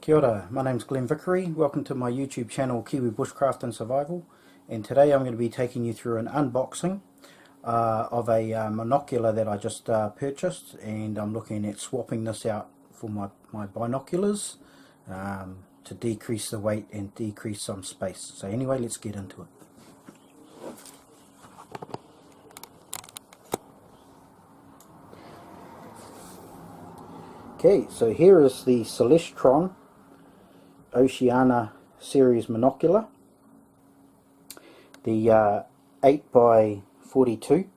Kia ora, my name's Glenn Vickery. Welcome to my YouTube channel Kiwi Bushcraft and Survival, and today I'm going to be taking you through an unboxing of a monocular that I just purchased, and I'm looking at swapping this out for my binoculars to decrease the weight and decrease some space. So anyway, let's get into it. Okay, so here is the Celestron Oceana Series Monocular, the 8x42,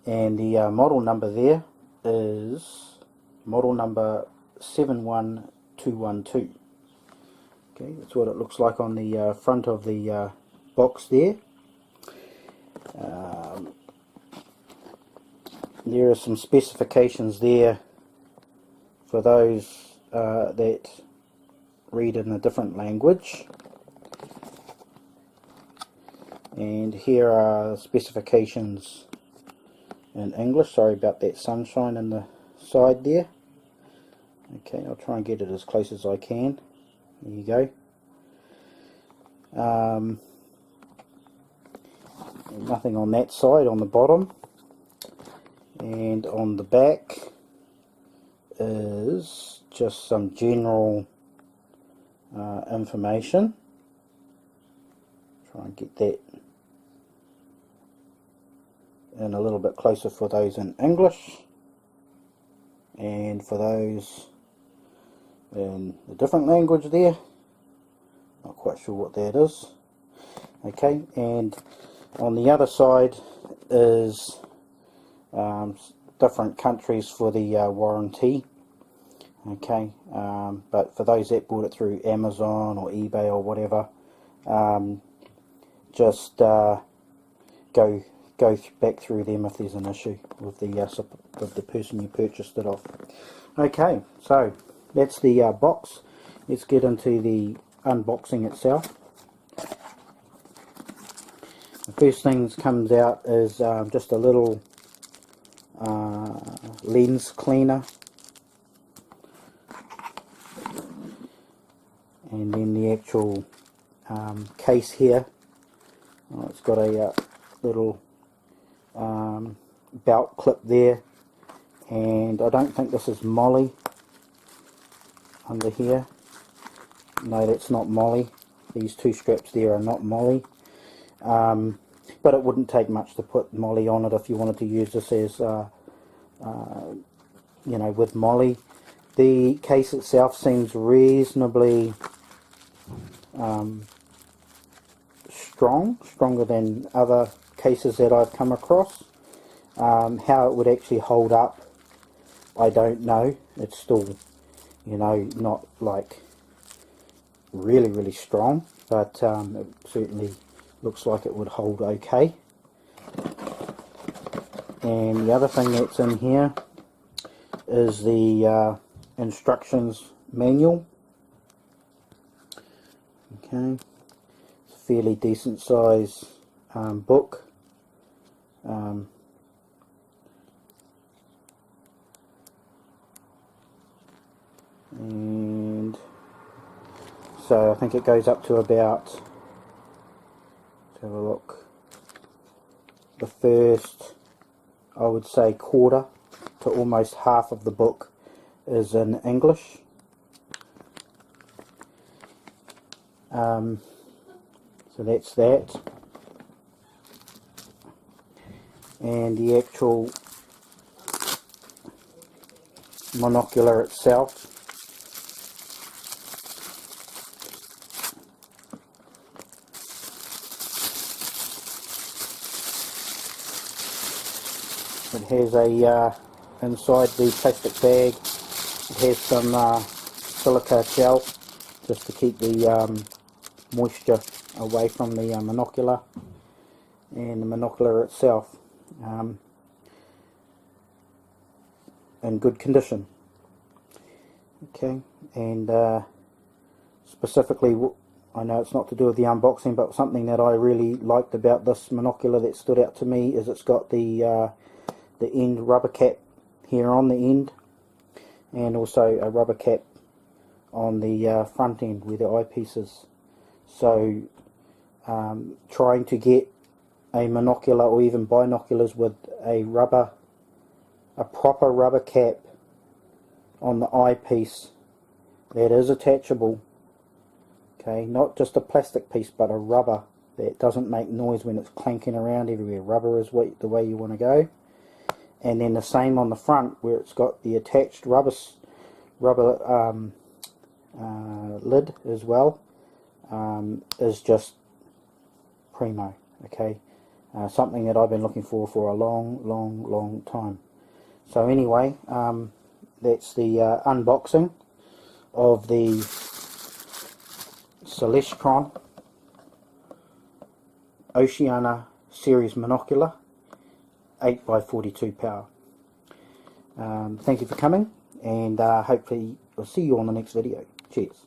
and the model number there is model number 71212. Okay, that's what it looks like on the front of the box there. There are some specifications there for those that read in a different language, and here are specifications in English. Sorry about that sunshine in the side there. Okay, I'll try and get it as close as I can. There you go. Nothing on that side on the bottom, and on the back is just some general information. Try and get that in a little bit closer for those in English, and for those in a different language there, not quite sure what that is. Okay, and on the other side is different countries for the warranty. Okay, but for those that bought it through Amazon or eBay or whatever, just go back through them if there's an issue with the person you purchased it off. Okay, so that's the box. Let's get into the unboxing itself. The first thing that comes out is just a little lens cleaner, and then the actual case here. It's got a little belt clip there, and I don't think this is moly under here. No, that's not moly. These two straps there are not moly, but it wouldn't take much to put moly on it if you wanted to use this as you know, with moly. The case itself seems reasonably stronger than other cases that I've come across. How it would actually hold up, I don't know. It's still, you know, not like really strong, but it certainly looks like it would hold okay. And the other thing that's in here is the instructions manual. Okay, it's a fairly decent size book. And so I think it goes up to about, let's have a look, the first, I would say, quarter to almost half of the book is in English. So that's that. And the actual monocular itself, it has a inside the plastic bag, it has some silica gel just to keep the moisture away from the monocular, and the monocular itself in good condition. Okay, and specifically, I know it's not to do with the unboxing, but something that I really liked about this monocular that stood out to me is it's got the end rubber cap here on the end, and also a rubber cap on the front end where the eyepiece is. So trying to get a monocular or even binoculars with a proper rubber cap on the eyepiece that is attachable, okay, not just a plastic piece but a rubber that doesn't make noise when it's clanking around everywhere. Rubber is the way you want to go. And then the same on the front where it's got the attached rubber lid as well, is just primo, okay. Something that I've been looking for a long time. So anyway, that's the unboxing of the Celestron Oceana Series Monocular 8x42 power. Thank you for coming, and hopefully I'll see you on the next video. Cheers.